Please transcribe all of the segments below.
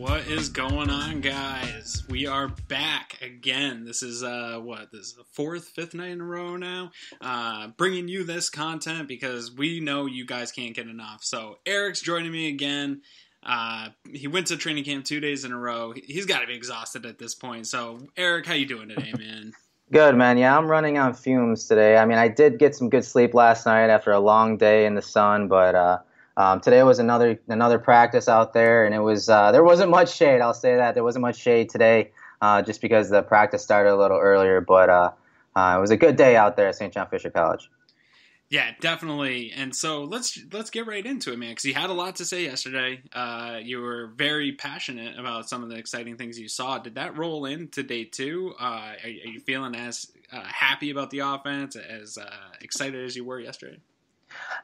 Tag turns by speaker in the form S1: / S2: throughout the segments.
S1: What is going on, guys? We are back again. This is This is the fourth, fifth night in a row now. Bringing you this content because we know you guys can't get enough. So Erik's joining me again. He went to training camp 2 days in a row. He's got to be exhausted at this point. So Erik, how you doing today, man?
S2: Good, man. Yeah, I'm running on fumes today. I mean, I did get some good sleep last night after a long day in the sun, but today was another practice out there, and it was there wasn't much shade. I'll say that there wasn't much shade today, just because the practice started a little earlier. But it was a good day out there at St. John Fisher College.
S1: Yeah, definitely. And so let's get right into it, man, because you had a lot to say yesterday. You were very passionate about some of the exciting things you saw. Did that roll into day two? Are you feeling as happy about the offense, as excited as you were yesterday?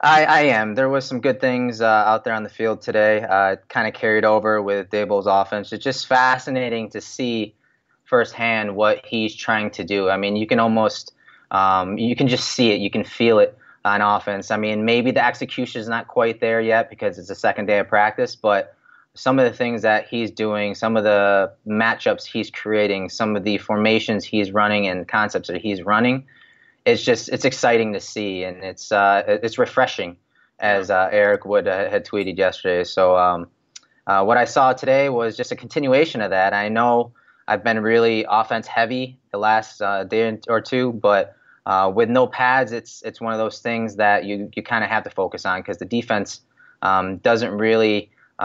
S2: I am. There was some good things out there on the field today. Kind of carried over with Daboll's offense. It's just fascinating to see firsthand what he's trying to do. I mean, you can almost you can just see it. You can feel it on offense. I mean, maybe the execution is not quite there yet because it's the second day of practice, but some of the things that he's doing, some of the matchups he's creating, some of the formations he's running and concepts that he's running, it's exciting to see, and it's refreshing, as Erik had tweeted yesterday. So what I saw today was just a continuation of that. I know I've been really offense heavy the last day or two, but with no pads, it's one of those things that you kind of have to focus on because the defense doesn't really, they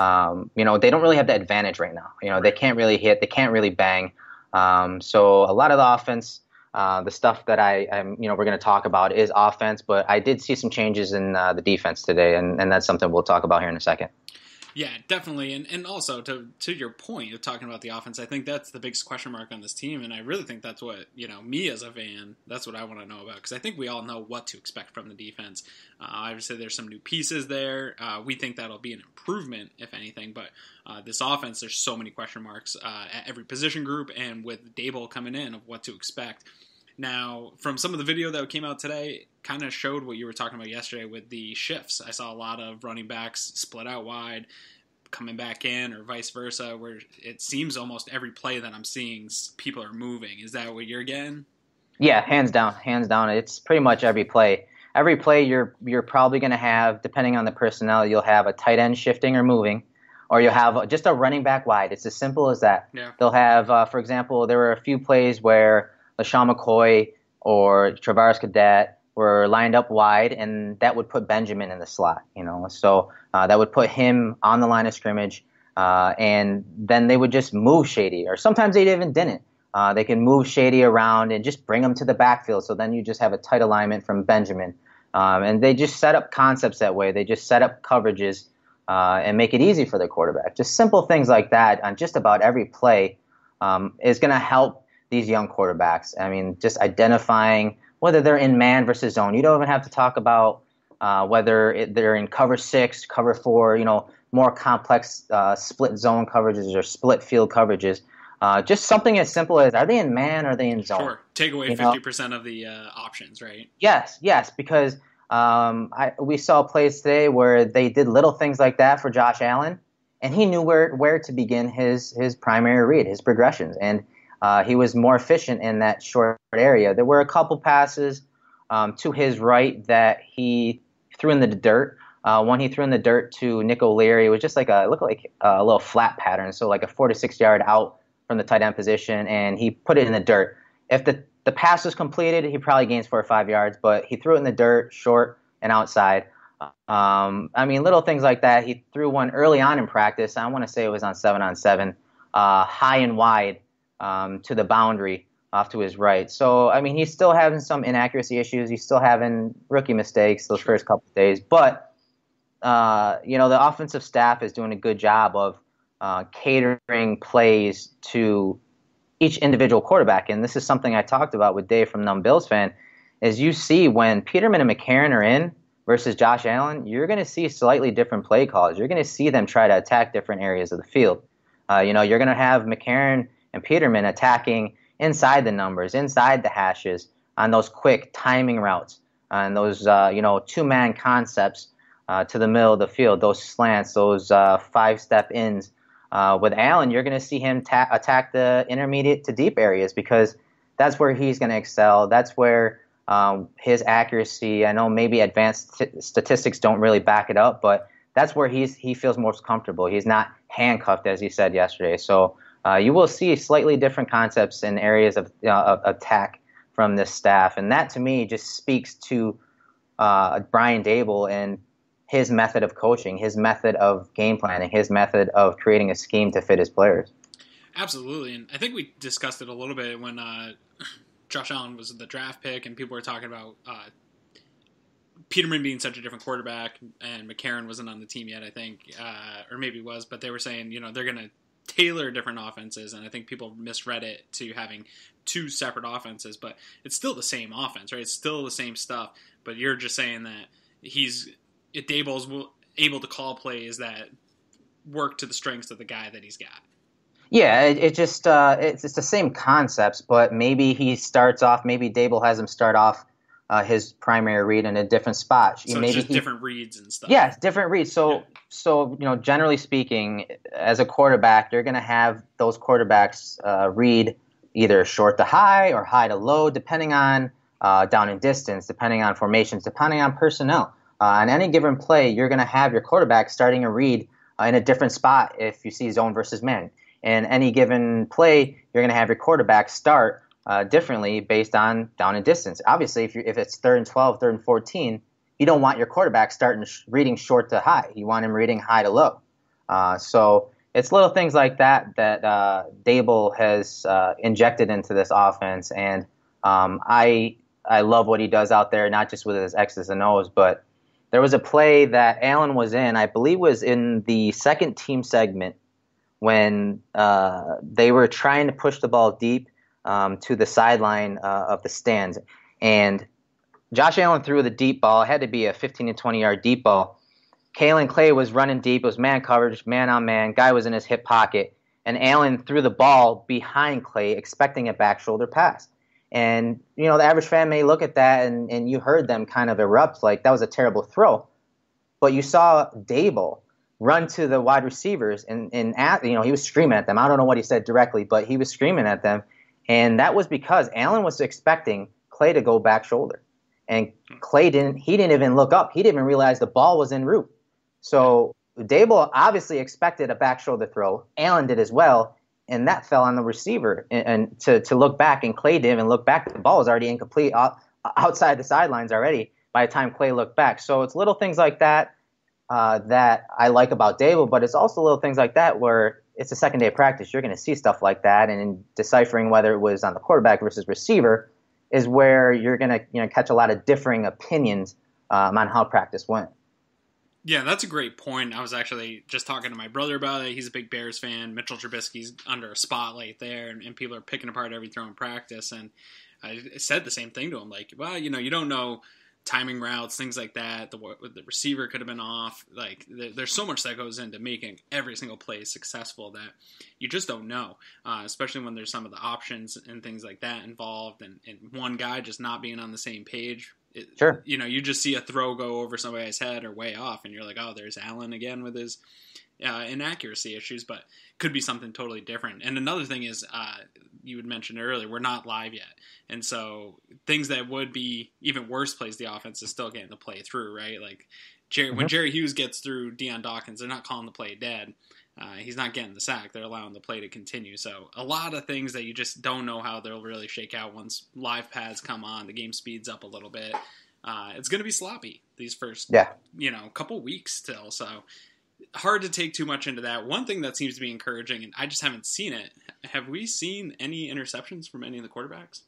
S2: don't really have the advantage right now. They can't really hit, they can't really bang. So a lot of the offense, the stuff that we're going to talk about is offense, but I did see some changes in the defense today, and that's something we'll talk about here in a second.
S1: Yeah, definitely. And also, to your point of talking about the offense, I think that's the biggest question mark on this team, and I really think that's what, me as a fan, that's what I want to know about, because I think we all know what to expect from the defense. Obviously, there's some new pieces there. We think that'll be an improvement, if anything, but this offense, there's so many question marks at every position group, and with Daboll coming in, of what to expect. Now, from some of the video that came out today, kind of showed what you were talking about yesterday with the shifts. I saw a lot of running backs split out wide, coming back in, or vice versa, where it seems almost every play that I'm seeing, people are moving. Is that what you're getting?
S2: Yeah, hands down. It's pretty much every play. Every play you're probably going to have, depending on the personnel, you'll have a tight end shifting or moving, or you'll have just a running back wide. It's as simple as that.
S1: Yeah.
S2: They'll have, for example, there were a few plays where LaShawn McCoy or Travaris Cadet were lined up wide, and that would put Benjamin in the slot, So that would put him on the line of scrimmage, and then they would just move Shady, or sometimes they even didn't. They can move Shady around and just bring him to the backfield, so then you just have a tight alignment from Benjamin. And they just set up concepts that way. They just set up coverages and make it easy for the quarterback. Just simple things like that on just about every play is going to help these young quarterbacks. I mean, just identifying whether they're in man versus zone. You don't even have to talk about whether they're in cover 6, cover 4, more complex split zone coverages or split field coverages. Just something as simple as, are they in man or are they in zone?
S1: Sure. Take away 50% of the options, right?
S2: Yes, because we saw plays today where they did little things like that for Josh Allen, and he knew where to begin his primary read, his progressions, and he was more efficient in that short area. There were a couple passes to his right that he threw in the dirt. One he threw in the dirt to Nick O'Leary. It was just it looked like a little flat pattern, so like a 4 to 6 yard out from the tight end position, and he put it in the dirt. If the pass was completed, he probably gains 4 or 5 yards, but he threw it in the dirt, short and outside. I mean, little things like that. He threw one early on in practice. I want to say it was on 7-on-7, high and wide, to the boundary off to his right. So, I mean, he's still having some inaccuracy issues. He's still having rookie mistakes those first couple of days. But, the offensive staff is doing a good job of catering plays to each individual quarterback. And this is something I talked about with Dave from Numb Bills Fan, is you see when Peterman and McCarron are in versus Josh Allen, you're going to see slightly different play calls. You're going to see them try to attack different areas of the field. You're going to have McCarron and Peterman attacking inside the numbers, inside the hashes, on those quick timing routes, on those two-man concepts to the middle of the field, those slants, those 5-step ins, With Allen, you're going to see him attack the intermediate to deep areas because that's where he's going to excel. That's where his accuracy, I know maybe advanced statistics don't really back it up, but that's where he feels most comfortable. He's not handcuffed, as he said yesterday. So you will see slightly different concepts in areas of attack from this staff. And that, to me, just speaks to Brian Daboll and his method of coaching, his method of game planning, his method of creating a scheme to fit his players.
S1: Absolutely. And I think we discussed it a little bit when Josh Allen was the draft pick and people were talking about Peterman being such a different quarterback, and McCarron wasn't on the team yet, I think, or maybe was, but they were saying, they're going to tailor different offenses, and I think people misread it to having two separate offenses, but it's still the same offense, right? It's still the same stuff, but you're just saying that Daboll's able to call plays that work to the strengths of the guy that he's got.
S2: Yeah, it's the same concepts, but maybe he starts off, maybe Daboll has him start off his primary read in a different spot.
S1: So
S2: maybe
S1: it's just different reads and stuff.
S2: Yeah, different reads. So generally speaking, as a quarterback, you're going to have those quarterbacks read either short to high or high to low, depending on down and distance, depending on formations, depending on personnel. On any given play, you're going to have your quarterback starting a read in a different spot if you see zone versus man. In any given play, you're going to have your quarterback start differently based on down and distance. Obviously, if it's 3rd and 12, 3rd and 14, you don't want your quarterback reading short to high. You want him reading high to low. So it's little things like that Daboll has injected into this offense, and I love what he does out there, not just with his X's and O's, but there was a play that Allen was in, I believe was in the second team segment, when they were trying to push the ball deep to the sideline of the stands. And Josh Allen threw the deep ball. It had to be a 15 to 20-yard deep ball. Kalen Clay was running deep. It was man coverage, man on man. Guy was in his hip pocket. And Allen threw the ball behind Clay, expecting a back shoulder pass. And, the average fan may look at that and you heard them kind of erupt like that was a terrible throw. But you saw Daboll run to the wide receivers and he was screaming at them. I don't know what he said directly, but he was screaming at them. And that was because Allen was expecting Clay to go back shoulder. And Clay didn't even look up. He didn't even realize the ball was en route. So Daboll obviously expected a back shoulder throw. Allen did as well. And that fell on the receiver and to look back. And Clay didn't even look back. The ball was already incomplete outside the sidelines already by the time Clay looked back. So it's little things like that that I like about Daboll, but it's also little things like that where it's a second day of practice. You're going to see stuff like that, and in deciphering whether it was on the quarterback versus receiver is where you're going to catch a lot of differing opinions on how practice went.
S1: Yeah, that's a great point. I was actually just talking to my brother about it. He's a big Bears fan. Mitchell Trubisky's under a spotlight there, and people are picking apart every throw in practice. And I said the same thing to him, like, well, you don't know timing routes, things like that. The receiver could have been off. Like, there's so much that goes into making every single play successful that you just don't know, especially when there's some of the options and things like that involved, and one guy just not being on the same page.
S2: Sure.
S1: You just see a throw go over somebody's head or way off, and you're like, oh, there's Allen again with his inaccuracy issues, but could be something totally different. And another thing is, you had mentioned earlier, we're not live yet. And so things that would be even worse plays the offense is still getting the play through, right? Like when Jerry Hughes gets through Deion Dawkins, they're not calling the play dead. He's not getting the sack. They're allowing the play to continue. So a lot of things that you just don't know how they'll really shake out once live pads come on. The game speeds up a little bit. It's going to be sloppy these first couple weeks still. So hard to take too much into that. One thing that seems to be encouraging, and I just haven't seen it, have we seen any interceptions from any of the quarterbacks?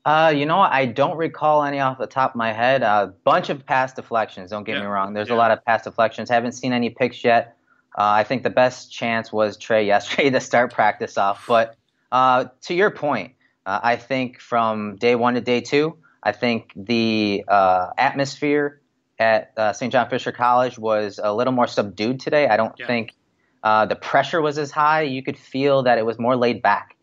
S2: I don't recall any off the top of my head. A bunch of pass deflections, don't get me wrong. There's a lot of pass deflections. Haven't seen any picks yet. I think the best chance was Trey yesterday to start practice off. But to your point, I think from day one to day two, I think the atmosphere at St. John Fisher College was a little more subdued today. I don't think the pressure was as high. You could feel that it was more laid back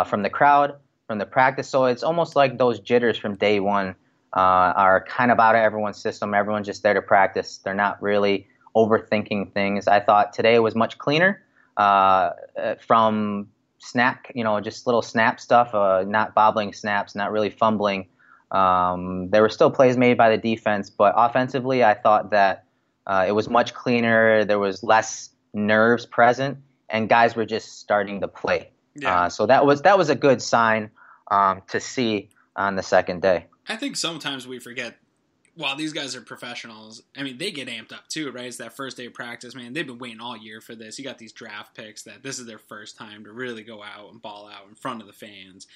S2: from the crowd, from the practice. So it's almost like those jitters from day one are kind of out of everyone's system. Everyone's just there to practice. They're not really overthinking things. I thought today was much cleaner. from snap, just little snap stuff, not bobbling snaps, not really fumbling. There were still plays made by the defense, but offensively, I thought that it was much cleaner. There was less nerves present, and guys were just starting to play.
S1: Yeah.
S2: So that was a good sign to see on the second day.
S1: I think sometimes we forget, while these guys are professionals, I mean, they get amped up too, right? It's that first day of practice, man. They've been waiting all year for this. You got these draft picks that this is their first time to really go out and ball out in front of the fans.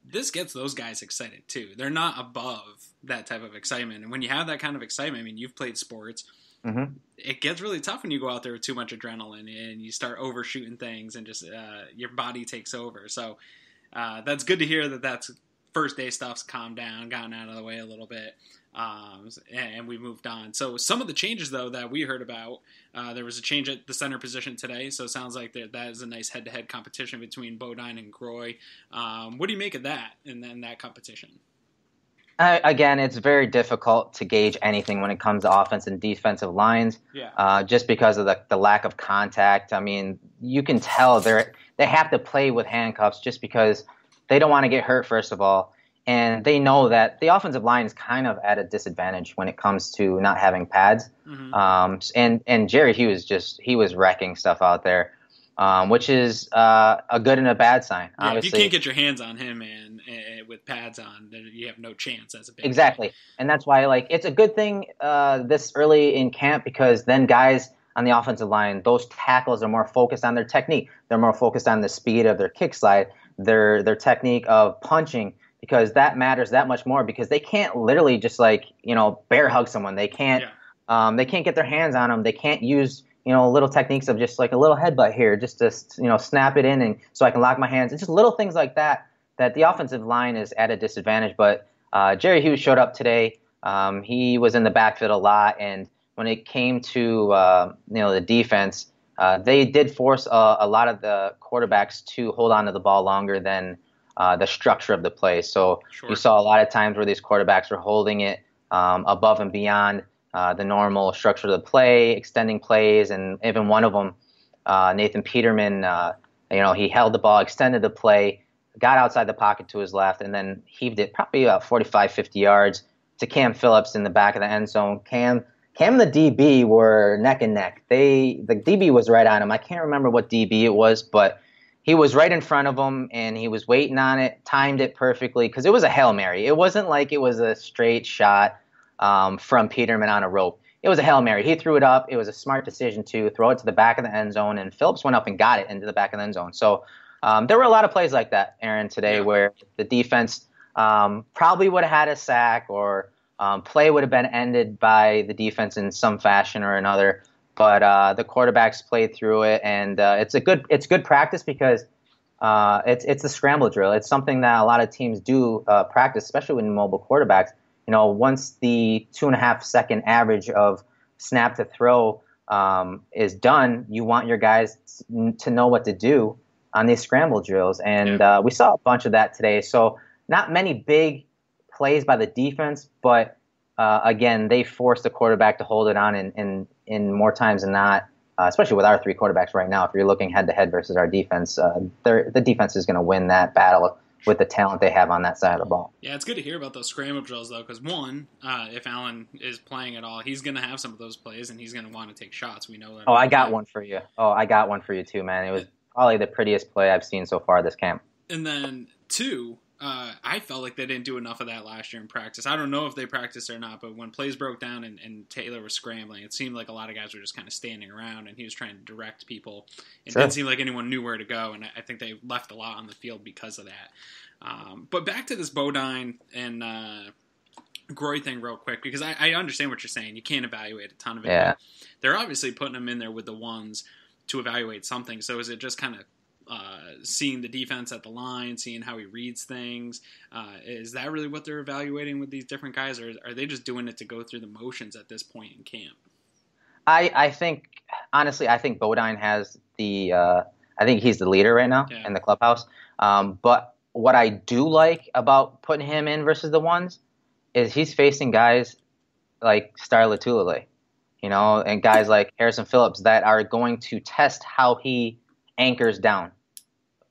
S1: This gets those guys excited too. They're not above that type of excitement. And when you have that kind of excitement, I mean, you've played sports.
S2: Mm-hmm.
S1: It gets really tough when you go out there with too much adrenaline and you start overshooting things and just your body takes over. So that's good to hear that's first day stuff's calmed down, gotten out of the way a little bit, and we moved on. So some of the changes, though, that we heard about, there was a change at the center position today, so it sounds like that is a nice head-to-head competition between Bodine and Groy. What do you make of that and then that competition?
S2: Again, it's very difficult to gauge anything when it comes to offense and defensive lines, just because of the lack of contact. I mean, you can tell they have to play with handcuffs just because they don't want to get hurt, first of all, and they know that the offensive line is kind of at a disadvantage when it comes to not having pads. Mm-hmm. And Jerry, he was wrecking stuff out there, which is a good and a bad sign.
S1: Yeah,
S2: obviously,
S1: if you can't get your hands on him and with pads on, then you have no chance as a big
S2: exactly
S1: guy.
S2: And that's why it's a good thing this early in camp, because then guys on the offensive line, those tackles are more focused on their technique. They're more focused on the speed of their kick slide, their technique of punching, because that matters that much more, because they can't literally just bear hug someone. They can't get their hands on them. They can't use little techniques of just like a little headbutt here, just to snap it in, and so I can lock my hands. It's just little things like that the offensive line is at a disadvantage. But Jerry Hughes showed up today. He was in the backfield a lot, and when it came to the defense, they did force a lot of the quarterbacks to hold on to the ball longer than the structure of the play. So you saw a lot of times where these quarterbacks were holding it above and beyond the normal structure of the play, extending plays, and even one of them, Nathan Peterman, he held the ball, extended the play, got outside the pocket to his left, and then heaved it probably about 45, 50 yards to Cam Phillips in the back of the end zone. Cam and the DB were neck and neck. The DB was right on him. I can't remember what DB it was, but he was right in front of him, and he was waiting on it, timed it perfectly, because it was a Hail Mary. It wasn't like it was a straight shot from Peterman on a rope. It was a Hail Mary. He threw it up. It was a smart decision to throw it to the back of the end zone, and Phillips went up and got it into the back of the end zone. So there were a lot of plays like that, Aaron, today, where the defense probably would have had a sack, or play would have been ended by the defense in some fashion or another. But the quarterbacks played through it, and it's good practice, because it's a scramble drill. It's something that a lot of teams do practice, especially with mobile quarterbacks. Once the 2.5 second average of snap to throw is done, you want your guys to know what to do on these scramble drills. And we saw a bunch of that today. So not many big plays by the defense, but again, they forced the quarterback to hold it on in more times than not, especially with our three quarterbacks right now. If you're looking head-to-head versus our defense, the defense is going to win that battle with the talent they have on that side of the ball.
S1: Yeah, it's good to hear about those scramble drills, though, because one, if Allen is playing at all, he's going to have some of those plays, and he's going to want to take shots. We know that.
S2: I got one for you. I got one for you too, man. It was probably the prettiest play I've seen so far this camp.
S1: And then two, I felt like they didn't do enough of that last year in practice. I don't know if they practiced or not, but when plays broke down and Taylor was scrambling, it seemed like a lot of guys were just kind of standing around, and he was trying to direct people. It didn't seem like anyone knew where to go, and I think they left a lot on the field because of that. But back to this Bodine and Groy thing real quick, because I understand what you're saying. You can't evaluate a ton of it.
S2: Yeah.
S1: They're obviously putting them in there with the ones to evaluate something. So is it just kind of seeing the defense at the line, seeing how he reads things? Is that really what they're evaluating with these different guys, or are they just doing it to go through the motions at this point in camp?
S2: I think, honestly, Bodine has I think he's the leader right now in the clubhouse. But what I do like about putting him in versus the ones is he's facing guys like Star Latulele, and guys like Harrison Phillips that are going to test how he anchors down.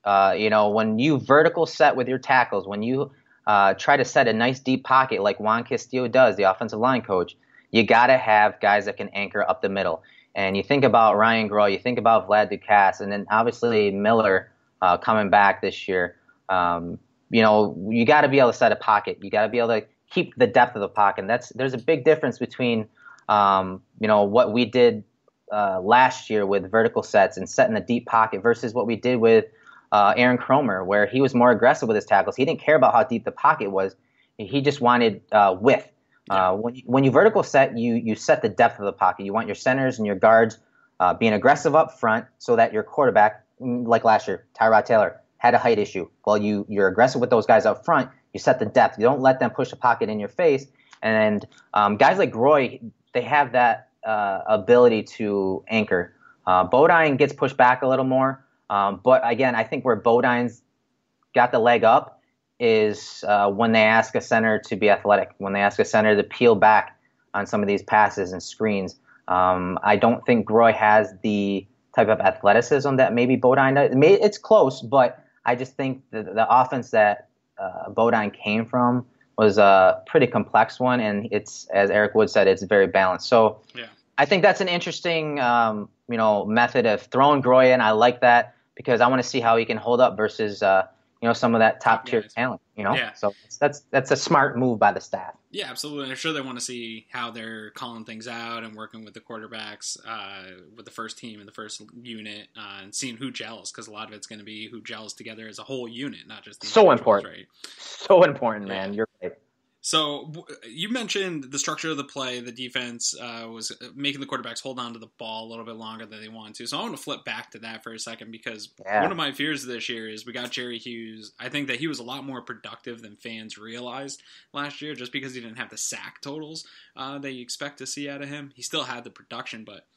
S2: When you vertical set with your tackles, when you try to set a nice deep pocket like Juan Castillo does, the offensive line coach, you got to have guys that can anchor up the middle. And you think about Ryan Grohl, you think about Vlad Ducasse, and then obviously Miller coming back this year. You got to be able to set a pocket. You got to be able to keep the depth of the pocket. And there's a big difference between what we did last year with vertical sets and setting a deep pocket versus what we did with Aaron Cromer, where he was more aggressive with his tackles. He didn't care about how deep the pocket was. He just wanted width. When you vertical set, you set the depth of the pocket. You want your centers and your guards being aggressive up front so that your quarterback, like last year, Tyrod Taylor, had a height issue. Well, you're aggressive with those guys up front. You set the depth. You don't let them push the pocket in your face. And guys like Groy, they have that ability to anchor. Bodine gets pushed back a little more. But again, I think where Bodine's got the leg up is when they ask a center to be athletic, when they ask a center to peel back on some of these passes and screens. I don't think Groy has the type of athleticism that maybe Bodine does. It's close, but I just think the offense that Bodine came from was a pretty complex one, and it's, as Eric Wood said, it's very balanced. So yeah. I think that's an interesting method of throwing Groy in. I like that because I want to see how he can hold up versus some of that top tier talent.
S1: Yeah.
S2: So that's a smart move by the staff.
S1: Yeah, absolutely. I'm sure they want to see how they're calling things out and working with the quarterbacks, with the first team and the first unit, and seeing who gels, because a lot of it's going to be who gels together as a whole unit, not just the
S2: so important.
S1: Right?
S2: So important, man. You're right.
S1: So you mentioned the structure of the play. The defense was making the quarterbacks hold on to the ball a little bit longer than they wanted to. So I want to flip back to that for a second because one of my fears this year is we got Jerry Hughes. I think that he was a lot more productive than fans realized last year just because he didn't have the sack totals that you expect to see out of him. He still had the production, but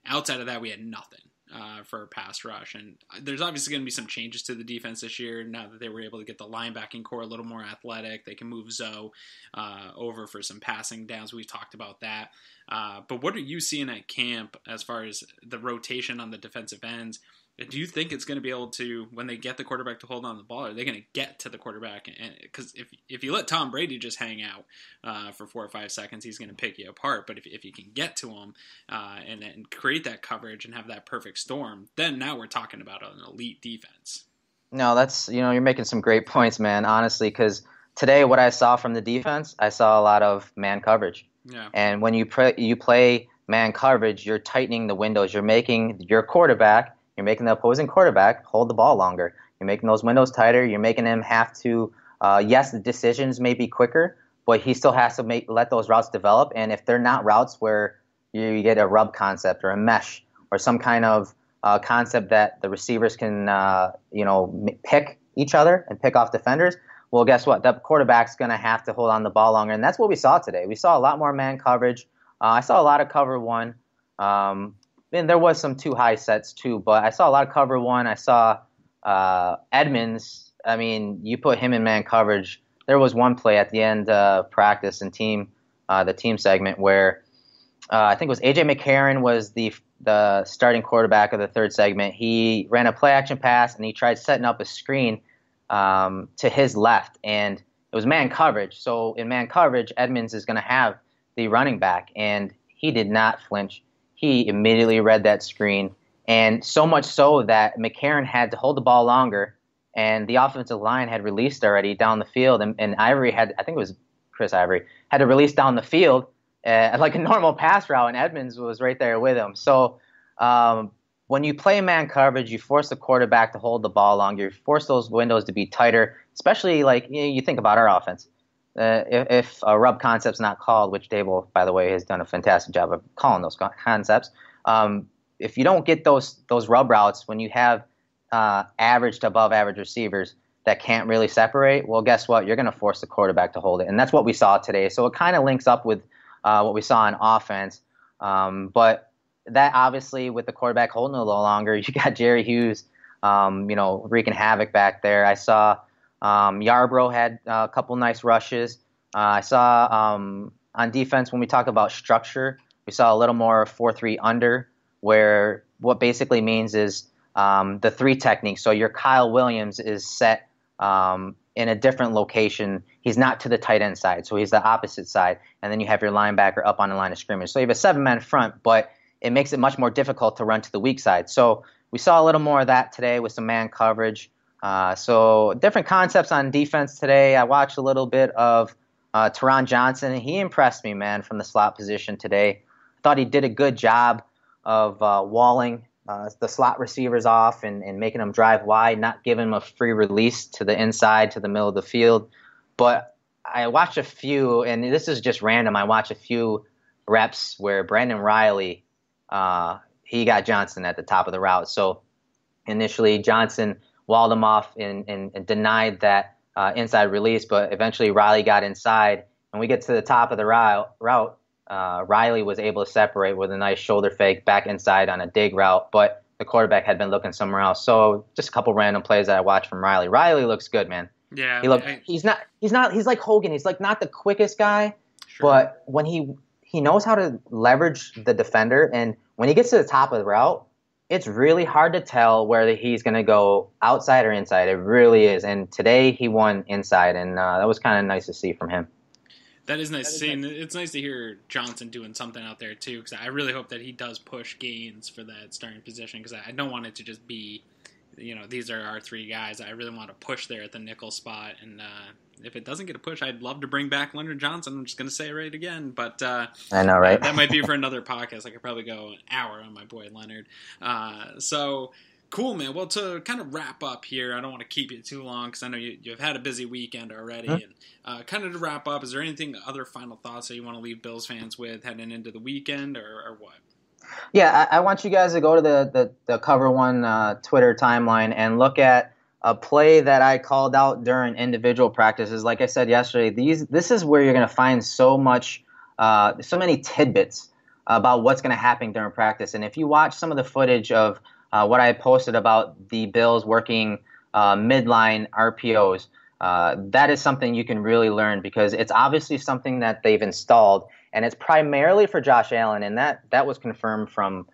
S1: outside of that, we had nothing for a pass rush. And there's obviously going to be some changes to the defense this year now that they were able to get the linebacking core a little more athletic. They can move Zoe over for some passing downs. We've talked about that. But what are you seeing at camp as far as the rotation on the defensive ends? Do you think it's going to be able to, when they get the quarterback to hold on to the ball, are they going to get to the quarterback? Because if you let Tom Brady just hang out for 4 or 5 seconds, he's going to pick you apart. But if you can get to him and create that coverage and have that perfect storm, then now we're talking about an elite defense.
S2: No, that's, you're making some great points, man, honestly, because today what I saw from the defense, I saw a lot of man coverage.
S1: Yeah.
S2: And when you play man coverage, you're tightening the windows. You're making your quarterback, you're making the opposing quarterback hold the ball longer. You're making those windows tighter. You're making him have to, yes, the decisions may be quicker, but he still has to let those routes develop. And if they're not routes where you get a rub concept or a mesh or some kind of concept that the receivers can, pick each other and pick off defenders, well, guess what? The quarterback's going to have to hold on the ball longer. And that's what we saw today. We saw a lot more man coverage. I saw a lot of cover one. And there was some too high sets too, but I saw a lot of cover one. I saw Edmonds. I mean, you put him in man coverage. There was one play at the end of practice and the team segment where I think it was A.J. McCarron was the starting quarterback of the third segment. He ran a play action pass and he tried setting up a screen to his left, and it was man coverage. So in man coverage, Edmonds is going to have the running back, and he did not flinch. He immediately read that screen, and so much so that McCarron had to hold the ball longer, and the offensive line had released already down the field, and Ivory I think it was Chris Ivory, had to release down the field like a normal pass route, and Edmonds was right there with him. So when you play man coverage, you force the quarterback to hold the ball longer, you force those windows to be tighter, especially like you think about our offense. If a rub concept's not called, which Dable, by the way, has done a fantastic job of calling those concepts, if you don't get those rub routes when you have average to above average receivers that can't really separate, well, guess what? You're going to force the quarterback to hold it. And that's what we saw today. So it kind of links up with what we saw on offense. But that obviously with the quarterback holding it a little longer, you got Jerry Hughes, wreaking havoc back there. I saw Yarbrough had a couple nice rushes. I saw on defense, when we talk about structure, we saw a little more 4-3 under, where what basically means is the three technique. So your Kyle Williams is set in a different location. He's not to the tight end side, so he's the opposite side. And then you have your linebacker up on the line of scrimmage. So you have a 7-man front, but it makes it much more difficult to run to the weak side. So we saw a little more of that today with some man coverage. So different concepts on defense today. I watched a little bit of Teron Johnson, and he impressed me, man, from the slot position today. I thought he did a good job of walling the slot receivers off and making them drive wide, not giving them a free release to the inside, to the middle of the field. But I watched a few, and this is just random, I watched a few reps where Brandon Riley, he got Johnson at the top of the route. So initially Johnson walled him off and denied that inside release, but eventually Riley got inside. And we get to the top of the route, Riley was able to separate with a nice shoulder fake back inside on a dig route, but the quarterback had been looking somewhere else. So just a couple random plays that I watched from Riley. Riley looks good, man.
S1: Yeah,
S2: he's like Hogan. He's like not the quickest guy,
S1: sure.
S2: But when he knows how to leverage the defender, and when he gets to the top of the route, it's really hard to tell whether he's going to go outside or inside. It really is. And today he won inside, and that was kind of nice to see from him.
S1: That is nice to see, and it's nice to hear Johnson doing something out there too, because I really hope that he does push Gaines for that starting position, because I don't want it to just be, these are our three guys. I really want to push there at the nickel spot, and if it doesn't get a push, I'd love to bring back Leonard Johnson. I'm just going to say it right again, but
S2: I know, right?
S1: That might be for another podcast. I could probably go an hour on my boy Leonard. So cool, man. Well, to kind of wrap up here, I don't want to keep you too long because I know you've had a busy weekend already. Mm-hmm. And kind of to wrap up, is there anything, other final thoughts that you want to leave Bills fans with heading into the weekend, or what?
S2: Yeah, I want you guys to go to the Cover One Twitter timeline and look at a play that I called out during individual practices. Like I said yesterday, this is where you're going to find so many tidbits about what's going to happen during practice. And if you watch some of the footage of what I posted about the Bills working midline RPOs, that is something you can really learn, because it's obviously something that they've installed, and it's primarily for Josh Allen, and that was confirmed from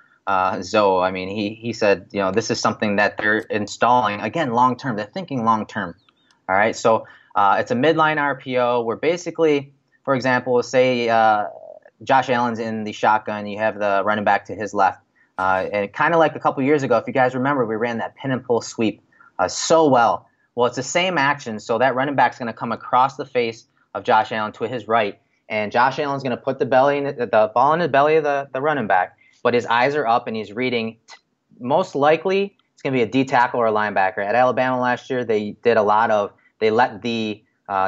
S2: Zoe. I mean, he said, this is something that they're installing, again, long-term. They're thinking long-term. All right, so it's a midline RPO where basically, for example, say Josh Allen's in the shotgun, you have the running back to his left. And kind of like a couple years ago, if you guys remember, we ran that pin and pull sweep so well. Well, it's the same action, so that running back's going to come across the face of Josh Allen to his right, and Josh Allen's going to put the ball in the belly of the running back, but his eyes are up and he's reading. Most likely, it's going to be a D tackle or a linebacker. At Alabama last year, they let the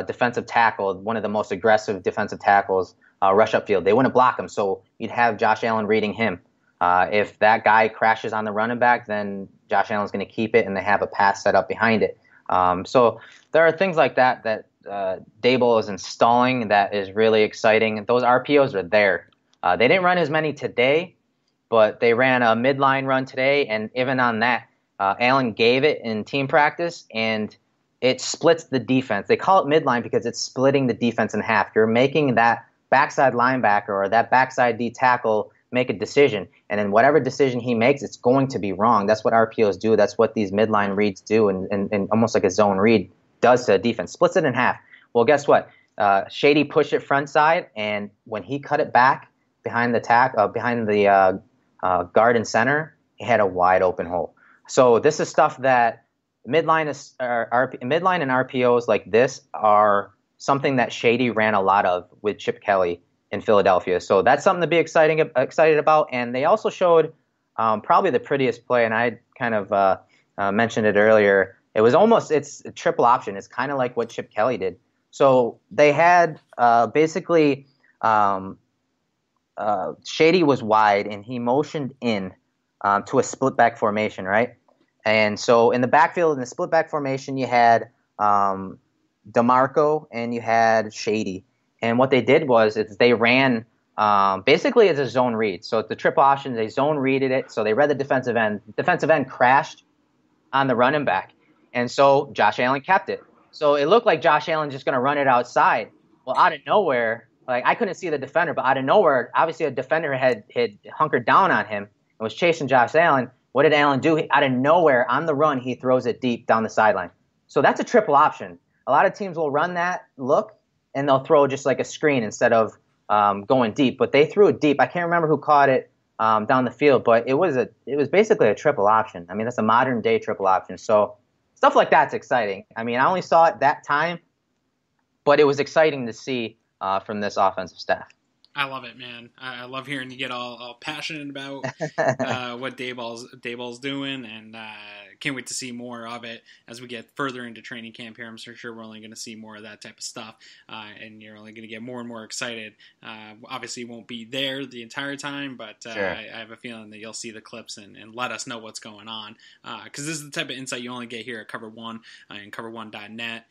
S2: defensive tackle, one of the most aggressive defensive tackles, rush upfield. They wouldn't block him, so you'd have Josh Allen reading him. If that guy crashes on the running back, then Josh Allen's going to keep it, and they have a pass set up behind it. So there are things like that Dable is installing that is really exciting. Those RPOs are there. They didn't run as many today, but they ran a midline run today, and even on that, Allen gave it in team practice, and it splits the defense. They call it midline because it's splitting the defense in half. You're making that backside linebacker or that backside D tackle make a decision, and then whatever decision he makes, it's going to be wrong. That's what RPOs do. That's what these midline reads do, and almost like a zone read does to a defense. Splits it in half. Well, guess what? Shady pushed it front side, and when he cut it back behind the guard and center, he had a wide open hole. So this is stuff that midline and RPOs like this are something that Shady ran a lot of with Chip Kelly in Philadelphia. So that's something to be excited about. And they also showed probably the prettiest play, and I kind of mentioned it earlier. It's a triple option. It's kind of like what Chip Kelly did. So they had basically Shady was wide, and he motioned in to a split back formation, right? And so in the backfield, in the split back formation, you had DeMarco and you had Shady. And what they did was they ran basically as a zone read. So it's the triple option. They zone readed it. So they read the defensive end. The defensive end crashed on the running back. And so Josh Allen kept it. So it looked like Josh Allen just going to run it outside. Well, out of nowhere, like I couldn't see the defender, but out of nowhere, obviously a defender had hunkered down on him and was chasing Josh Allen. what did Allen do? Out of nowhere, on the run, he throws it deep down the sideline. So that's a triple option. A lot of teams will run that look, and they'll throw just like a screen instead of going deep. But they threw it deep. I can't remember who caught it down the field, but it was basically a triple option. I mean, that's a modern day triple option. So stuff like that's exciting. I mean, I only saw it that time, but it was exciting to see from this offensive staff.
S1: I love it, man. I love hearing you get all passionate about what Daboll's doing, and can't wait to see more of it as we get further into training camp here. I'm sure we're only going to see more of that type of stuff, and you're only going to get more and more excited. Obviously, you won't be there the entire time, but
S2: Sure.
S1: I have a feeling that you'll see the clips and let us know what's going on, because this is the type of insight you only get here at Cover One and cover1.net.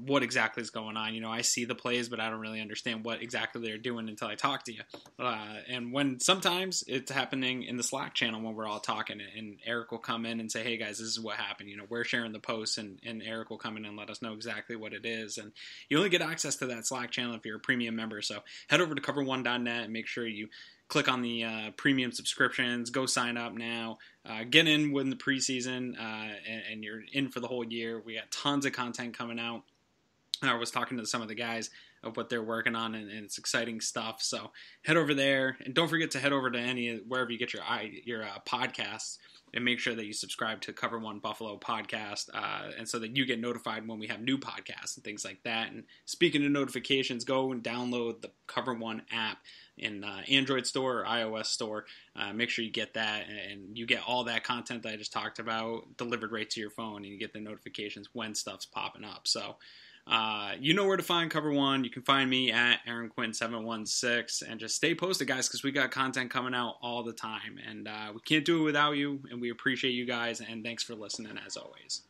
S1: What exactly is going on? You know, I see the plays, but I don't really understand what exactly they're doing until I talk to you. And when sometimes it's happening in the Slack channel when we're all talking, and Erik will come in and say, hey guys, this is what happened. You know, we're sharing the posts, and Erik will come in and let us know exactly what it is. And you only get access to that Slack channel if you're a premium member. So head over to cover1.net and make sure you click on the premium subscriptions. Go sign up now. Get in when the preseason, and you're in for the whole year. We got tons of content coming out. I was talking to some of the guys of what they're working on, and it's exciting stuff. So head over there, and don't forget to head over to wherever you get your podcasts, and make sure that you subscribe to Cover One Buffalo podcast, and so that you get notified when we have new podcasts and things like that. And speaking of notifications, go and download the Cover One app in Android store or iOS store. Make sure you get that, and you get all that content that I just talked about delivered right to your phone, and you get the notifications when stuff's popping up. So you know where to find Cover One. You can find me at AaronQuinn716, and just stay posted, guys, because we got content coming out all the time, and we can't do it without you, and we appreciate you guys, and thanks for listening as always.